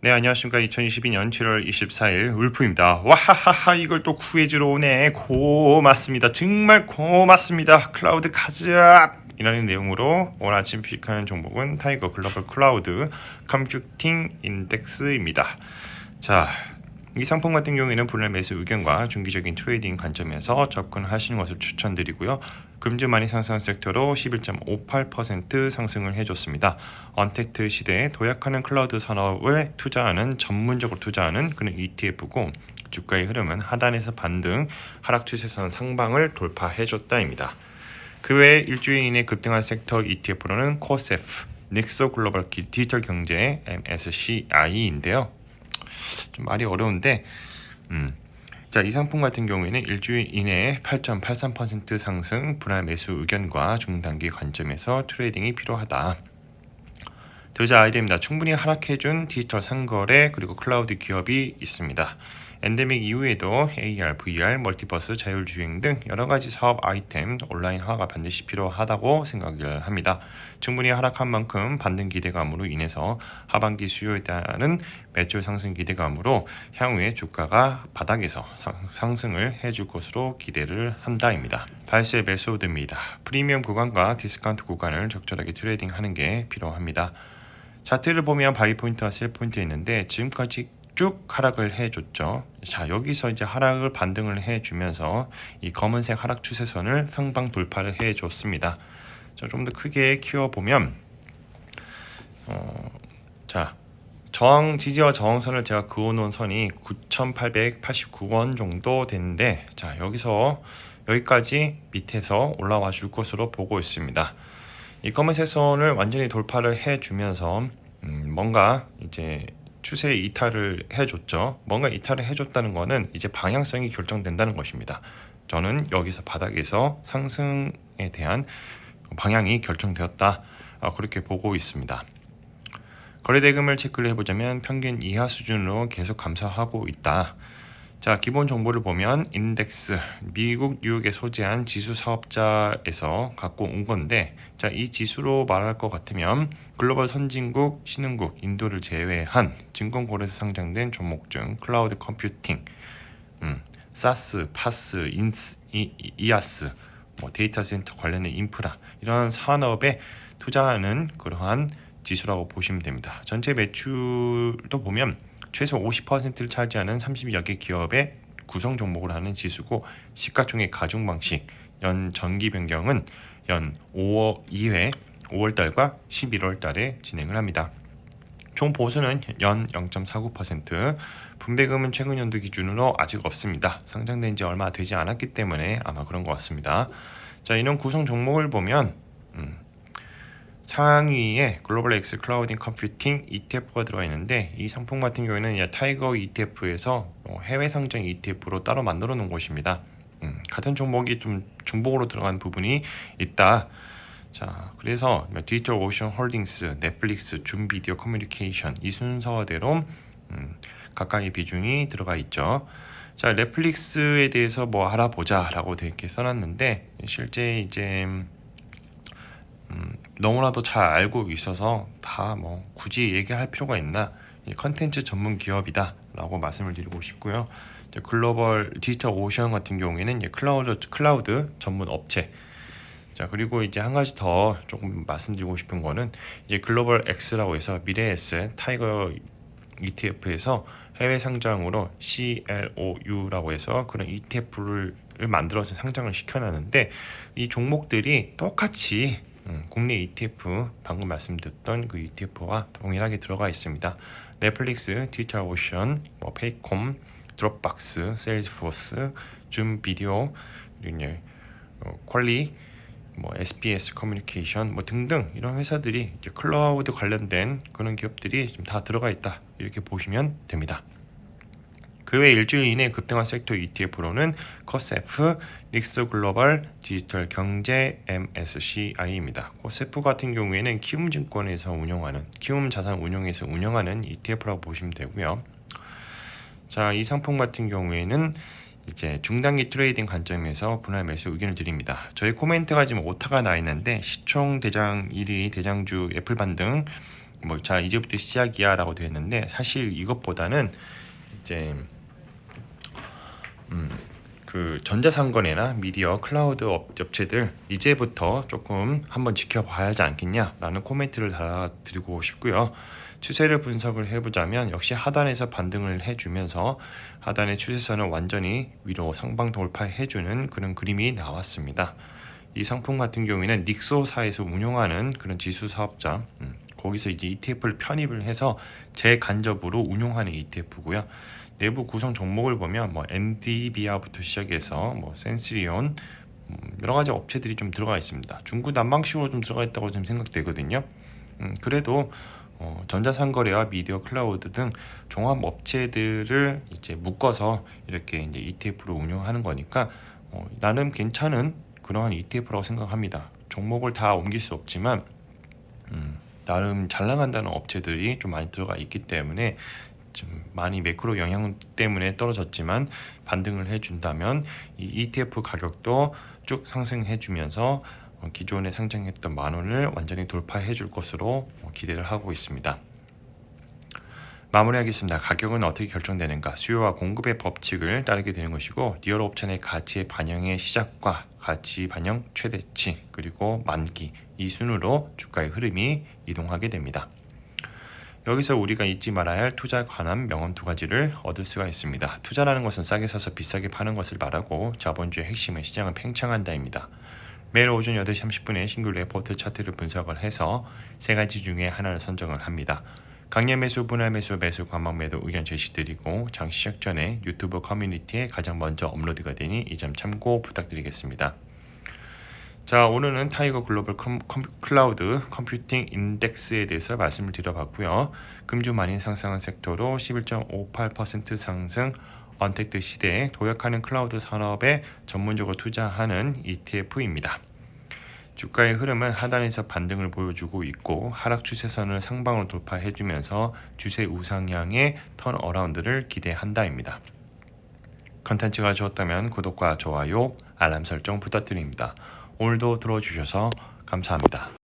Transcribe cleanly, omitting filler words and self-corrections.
네, 안녕하십니까. 2022년 7월 24일 울프입니다. 와하하하, 이걸 또 구해주러 오네. 고맙습니다. 정말 고맙습니다. 클라우드 가자! 이라는 내용으로 오늘 아침 피크하는 종목은 타이거 글로벌 클라우드 컴퓨팅 인덱스입니다. 자, 이 상품 같은 경우에는 분할 매수 의견과 중기적인 트레이딩 관점에서 접근하시는 것을 추천드리고요. 금주만이 상승 섹터로 11.58% 상승을 해줬습니다. 언택트 시대에 도약하는 클라우드 산업에 투자하는 전문적으로 투자하는 그런 ETF고 주가의 흐름은 하단에서 반등, 하락 추세선 상방을 돌파해줬다입니다. 그 외에 일주일 이내 급등한 섹터 ETF로는 코세프, 닉소 글로벌 디지털 경제 MSCI인데요. 좀 말이 어려운데 자, 이 상품 같은 경우에는 일주일 이내에 8.83% 상승, 분할 매수 의견과 중단기 관점에서 트레이딩이 필요하다. 투자 아이디어입니다. 충분히 하락해준 디지털 상거래 그리고 클라우드 기업이 있습니다. 엔데믹 이후에도 AR, VR, 멀티버스, 자율주행 등 여러가지 사업 아이템 온라인화가 반드시 필요하다고 생각을 합니다. 충분히 하락한 만큼 반등 기대감으로 인해서 하반기 수요에 따른 매출 상승 기대감으로 향후에 주가가 바닥에서 상승을 해줄 것으로 기대를 한다입니다. 발세 매수드입니다. 프리미엄 구간과 디스카운트 구간을 적절하게 트레이딩하는 게 필요합니다. 차트를 보면 바이 포인트와 셀 포인트 있는데 지금까지 쭉 하락을 해줬죠. 자, 여기서 이제 하락을 반등을 해주면서 이 검은색 하락 추세선을 상방 돌파를 해줬습니다. 좀 더 크게 키워보면 자, 저항 지지와 저항선을 제가 그어놓은 선이 9,889원 정도 되는데, 자, 여기까지 밑에서 올라와 줄 것으로 보고 있습니다. 이 검은색 선을 완전히 돌파를 해주면서 뭔가 이제 추세 이탈을 해줬죠. 뭔가 이탈을 해줬다는 거는 이제 방향성이 결정된다는 것입니다. 저는 여기서 바닥에서 상승에 대한 방향이 결정되었다, 그렇게 보고 있습니다. 거래대금을 체크를 해보자면 평균 이하 수준으로 계속 감소하고 있다. 자, 기본 정보를 보면 인덱스, 미국 뉴욕에 소재한 지수 사업자에서 갖고 온 건데, 자, 이 지수로 말할 것 같으면 글로벌 선진국, 신흥국, 인도를 제외한 증권거래소 상장된 종목 중 클라우드 컴퓨팅, 사스, 파스, 이아스, 데이터 센터 관련된 인프라, 이런 산업에 투자하는 그러한 지수라고 보시면 됩니다. 전체 매출도 보면 최소 50%를 차지하는 30여 개 기업의 구성 종목을 하는 지수고, 시가총액 가중 방식, 연 정기 변경은 연 2회 5월달과 11월달에 진행을 합니다. 총 보수는 연 0.49%, 분배금은 최근 연도 기준으로 아직 없습니다. 상장된 지 얼마 되지 않았기 때문에 아마 그런 것 같습니다. 자, 이런 구성 종목을 보면 상위에 글로벌 X 클라우딩 컴퓨팅 ETF가 들어가 있는데, 이 상품 같은 경우에는 타이거 ETF에서 해외 상장 ETF로 따로 만들어 놓은 것입니다. 같은 종목이 좀 중복으로 들어간 부분이 있다. 자, 그래서 디지털 오션 홀딩스, 넷플릭스, 줌 비디오 커뮤니케이션, 이 순서대로 각각의 비중이 들어가 있죠. 자, 넷플릭스에 대해서 뭐 알아보자라고 이렇게 써놨는데, 실제 이제 너무나도 잘 알고 있어서 다 뭐 굳이 얘기할 필요가 있나, 컨텐츠 전문 기업이다 라고 말씀을 드리고 싶고요. 글로벌 디지털 오션 같은 경우에는 클라우드 전문 업체. 자, 그리고 이제 한 가지 더 조금 말씀드리고 싶은 거는 이제 글로벌 X라고 해서 미래에셋 타이거 ETF에서 해외 상장으로 CLOU라고 해서 그런 ETF를 만들어서 상장을 시켜놨는데, 이 종목들이 똑같이 국내 ETF, 방금 말씀드렸던 그 ETF와 동일하게 들어가 있습니다. 넷플릭스, 디지털 오션, 페이콤, 드롭박스, 세일즈포스, 줌 비디오, 퀄리, SBS 커뮤니케이션 등등, 이런 회사들이 이제 클라우드 관련된 그런 기업들이 좀 다 들어가 있다, 이렇게 보시면 됩니다. 그 외 일주일 이내 급등한 섹터 ETF로는 코세프, 닉스 글로벌 디지털 경제 MSCI입니다. 코세프 같은 경우에는 키움증권에서 운영하는, 키움 자산 운용에서 운영하는 ETF라고 보시면 되고요. 자, 이 상품 같은 경우에는 이제 중단기 트레이딩 관점에서 분할 매수 의견을 드립니다. 저희 코멘트가 지금 오타가 나 있는데, 시총 대장 1위 대장주 애플 반등, 뭐 자 이제부터 시작이야라고 되어 있는데 사실 이것보다는 이제 그 전자상거래나 미디어 클라우드 업체들 이제부터 조금 한번 지켜봐야 하지 않겠냐라는 코멘트를 달아드리고 싶고요. 추세를 분석을 해보자면 역시 하단에서 반등을 해주면서 하단의 추세선을 완전히 위로 상방 돌파해주는 그런 그림이 나왔습니다. 이 상품 같은 경우에는 닉소사에서 운용하는 그런 지수 사업자, 거기서 이제 ETF를 편입을 해서 재간접으로 운용하는 ETF고요. 내부 구성 종목을 보면 뭐 엔디비아부터 시작해서 뭐 센스리온 여러 가지 업체들이 좀 들어가 있습니다. 중구난방식으로 좀 들어가 있다고 좀 생각되거든요. 그래도 전자상거래와 미디어 클라우드 등 종합 업체들을 이제 묶어서 이렇게 이제 ETF로 운영하는 거니까 나름 괜찮은 그러한 ETF라고 생각합니다. 종목을 다 옮길 수 없지만 나름 잘 나간다는 업체들이 좀 많이 들어가 있기 때문에 좀 많이 매크로 영향 때문에 떨어졌지만 반등을 해준다면 이 ETF 가격도 쭉 상승해주면서 기존에 상장했던 10,000원을 완전히 돌파해 줄 것으로 기대를 하고 있습니다. 마무리하겠습니다. 가격은 어떻게 결정되는가? 수요와 공급의 법칙을 따르게 되는 것이고 리얼 옵션의 가치의 반영의 시작과 가치 반영 최대치 그리고 만기 이 순으로 주가의 흐름이 이동하게 됩니다. 여기서 우리가 잊지 말아야 할 투자에 관한 명언 2가지를 얻을 수가 있습니다. 투자라는 것은 싸게 사서 비싸게 파는 것을 말하고 자본주의 핵심은 시장을 팽창한다입니다. 매일 오전 8시 30분에 신규 레포트 차트를 분석을 해서 3가지 중에 하나를 선정을 합니다. 강연 매수, 분할 매수, 매수, 관망 매도 의견 제시드리고 장 시작 전에 유튜브 커뮤니티에 가장 먼저 업로드가 되니 이 점 참고 부탁드리겠습니다. 자, 오늘은 타이거 글로벌 클라우드 컴퓨팅 인덱스에 대해서 말씀을 드려봤고요. 금주 많이 상승한 섹터로 11.58% 상승, 언택트 시대에 도약하는 클라우드 산업에 전문적으로 투자하는 ETF입니다. 주가의 흐름은 하단에서 반등을 보여주고 있고 하락 추세선을 상방으로 돌파해주면서 주세 우상향의 턴어라운드를 기대한다입니다. 컨텐츠가 좋았다면 구독과 좋아요, 알람 설정 부탁드립니다. 오늘도 들어주셔서 감사합니다.